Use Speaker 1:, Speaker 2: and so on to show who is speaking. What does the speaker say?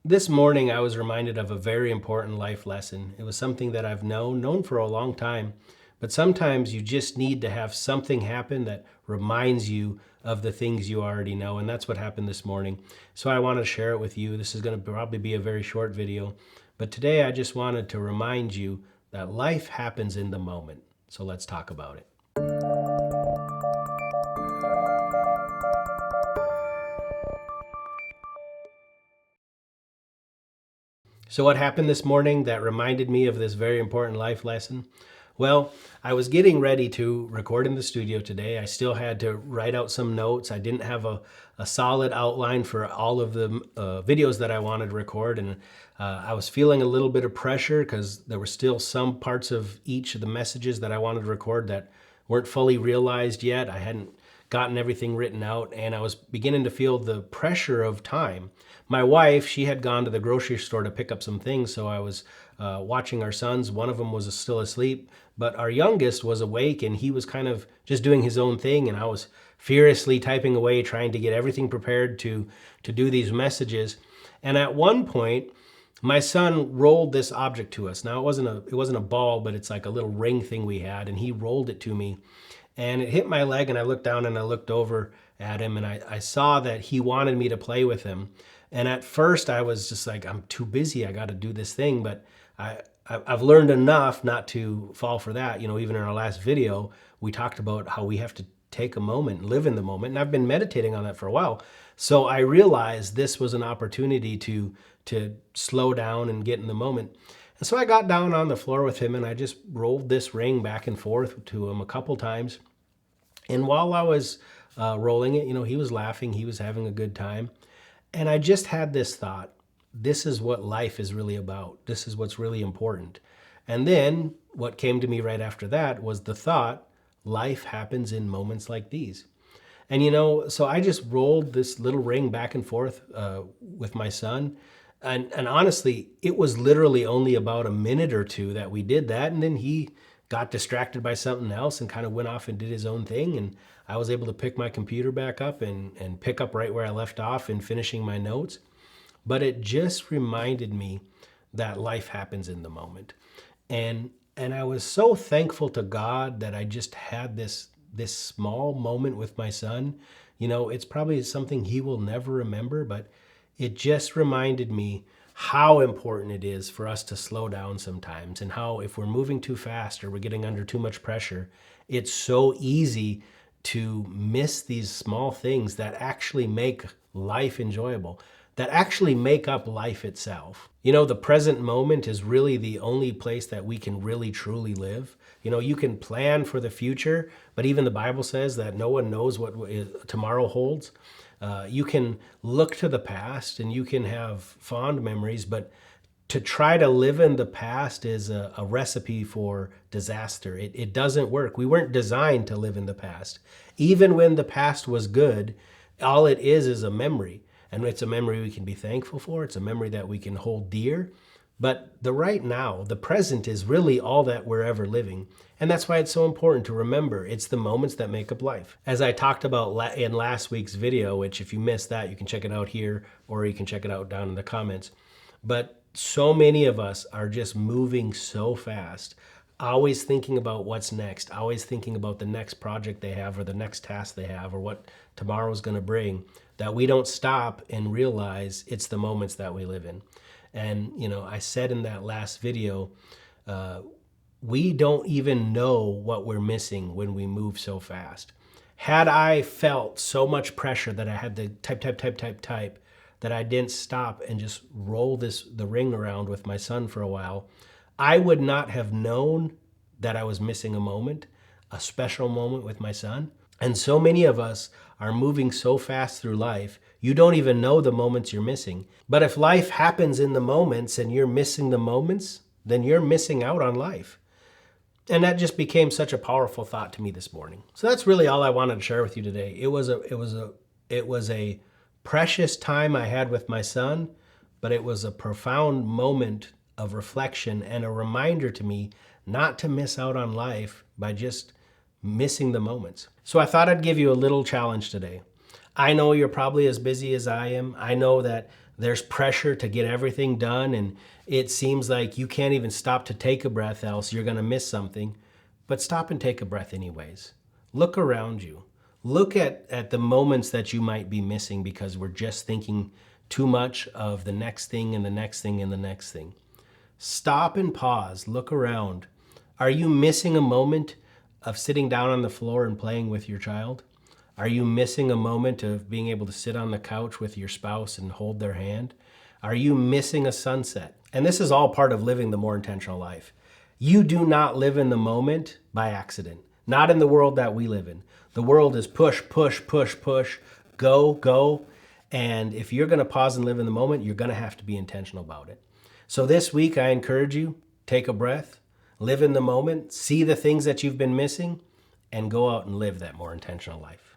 Speaker 1: This morning, I was reminded of a very important life lesson. It was something that I've known for a long time, but sometimes you just need to have something happen that reminds you of the things you already know, and that's what happened this morning. So I want to share it with you. This is going to probably be a very short video, but today I just wanted to remind you that life happens in the moment. So let's talk about it. So, what happened this morning that reminded me of this very important life lesson? Well, I was getting ready to record in the studio today. I still had to write out some notes. I didn't have a solid outline for all of the videos that I wanted to record. And I was feeling a little bit of pressure because there were still some parts of each of the messages that I wanted to record that weren't fully realized yet. I hadn't gotten everything written out, and I was beginning to feel the pressure of time. My wife, she had gone to the grocery store to pick up some things, so I was watching our sons. One of them was still asleep, but our youngest was awake, and he was kind of just doing his own thing, and I was furiously typing away, trying to get everything prepared to do these messages. And at one point, my son rolled this object to us. Now it wasn't a ball, but it's like a little ring thing we had, and he rolled it to me, and it hit my leg, and I looked down and I looked over at him, and I saw that he wanted me to play with him. And at first I was just like, I'm too busy, I got to do this thing. But I've learned enough not to fall for that. Even in our last video, we talked about how we have to take a moment and live in the moment. And I've been meditating on that for a while. So I realized this was an opportunity to slow down and get in the moment. And so I got down on the floor with him, and I just rolled this ring back and forth to him a couple times. And while I was rolling it, he was laughing, he was having a good time. And I just had this thought, this is what life is really about. This is what's really important. And then what came to me right after that was the thought, life happens in moments like these. And so I just rolled this little ring back and forth with my son. And honestly, it was literally only about a minute or two that we did that. And then he got distracted by something else and kind of went off and did his own thing. And I was able to pick my computer back up and pick up right where I left off in finishing my notes. But it just reminded me that life happens in the moment. And I was so thankful to God that I just had this small moment with my son. It's probably something he will never remember, but it just reminded me how important it is for us to slow down sometimes, and how if we're moving too fast or we're getting under too much pressure, it's so easy to miss these small things that actually make life enjoyable, that actually make up life itself. The present moment is really the only place that we can really truly live. You can plan for the future, but even the Bible says that no one knows what tomorrow holds. You can look to the past and you can have fond memories, but to try to live in the past is a recipe for disaster. It doesn't work. We weren't designed to live in the past. Even when the past was good, all it is a memory. And it's a memory we can be thankful for. It's a memory that we can hold dear. But the right now, the present, is really all that we're ever living. And that's why it's so important to remember it's the moments that make up life. As I talked about in last week's video, which if you missed that, you can check it out here or you can check it out down in the comments. But so many of us are just moving so fast, always thinking about what's next, always thinking about the next project they have or the next task they have or what tomorrow's going to bring, that we don't stop and realize it's the moments that we live in. And, I said in that last video, we don't even know what we're missing when we move so fast. Had I felt so much pressure that I had to type, that I didn't stop and just roll the ring around with my son for a while, I would not have known that I was missing a moment, a special moment with my son. And so many of us are moving so fast through life, you don't even know the moments you're missing. But if life happens in the moments and you're missing the moments, then you're missing out on life. And that just became such a powerful thought to me this morning. So that's really all I wanted to share with you today. It was a precious time I had with my son, but it was a profound moment of reflection and a reminder to me not to miss out on life by just missing the moments. So I thought I'd give you a little challenge today. I know you're probably as busy as I am. I know that There's pressure to get everything done, and it seems like you can't even stop to take a breath, else you're going to miss something. But stop and take a breath anyways. Look around you. Look at the moments that you might be missing because we're just thinking too much of the next thing and the next thing and the next thing. Stop and pause. Look around. Are you missing a moment of sitting down on the floor and playing with your child? Are you missing a moment of being able to sit on the couch with your spouse and hold their hand? Are you missing a sunset? And this is all part of living the more intentional life. You do not live in the moment by accident. Not in the world that we live in. The world is push, push, push, push, go, go. And if you're going to pause and live in the moment, you're going to have to be intentional about it. So this week, I encourage you, take a breath, live in the moment, see the things that you've been missing, and go out and live that more intentional life.